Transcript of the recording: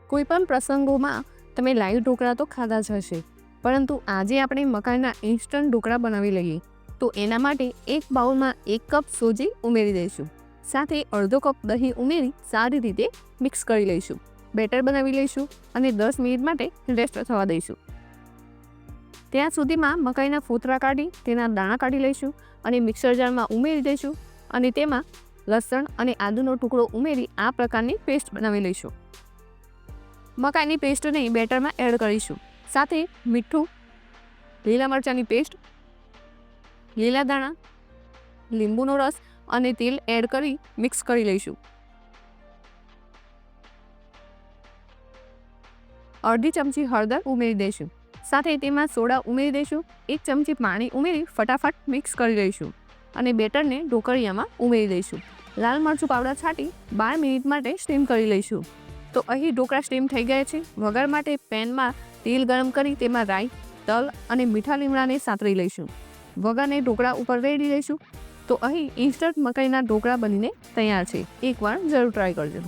કોઈપણ પ્રસંગોમાં તમે લાઈવ ઢોકળા તો ખાધા જ હશે, પરંતુ આજે આપણે મકાઈના ઇન્સ્ટન્ટ ઢોકળા બનાવી લઈએ. તો એના માટે એક બાઉલમાં 1 કપ સોજી ઉમેરી દઈશું. સાથે અડધો કપ દહીં ઉમેરી સારી રીતે મિક્સ કરી લઈશું. બેટર બનાવી લઈશું અને 10 મિનિટ માટે રેસ્ટ થવા દઈશું. ત્યાં સુધીમાં મકાઈના ફોતરા કાઢી તેના દાણા કાઢી લઈશું અને મિક્સર જારમાં ઉમેરી દઈશું અને તેમાં લસણ અને આદુનો ટુકડો ઉમેરી આ પ્રકારની પેસ્ટ બનાવી લઈશું. મકાઈની પેસ્ટને બેટરમાં એડ કરીશું. સાથે મીઠું, લીલા મરચાંની પેસ્ટ, લીલા દાણા, લીંબુનો રસ અને તેલ એડ કરી મિક્સ કરી લઈશું. અડધી ચમચી હળદર ઉમેરી દઈશું. સાથે તેમાં સોડા ઉમેરી દઈશું. 1 ચમચી પાણી ઉમેરી ફટાફટ મિક્સ કરી લઈશું અને બેટરને ઢોકળિયામાં ઉમેરી દઈશું. લાલ મરચું પાવડર છાંટી 12 મિનિટ માટે સ્ટીમ કરી લઈશું. તો અહીં ઢોકળા સ્ટીમ થઈ ગયા છે. વઘાર માટે પેનમાં તેલ ગરમ કરી તેમાં રાઈ, તલ અને મીઠા લીમડાને સાતરી લઈશું. વઘારને ઢોકળા ઉપર રેડી લઈશું. તો અહીં ઇન્સ્ટન્ટ મકાઈના ઢોકળા બનીને તૈયાર છે. એકવાર જરૂર ટ્રાય કરજો.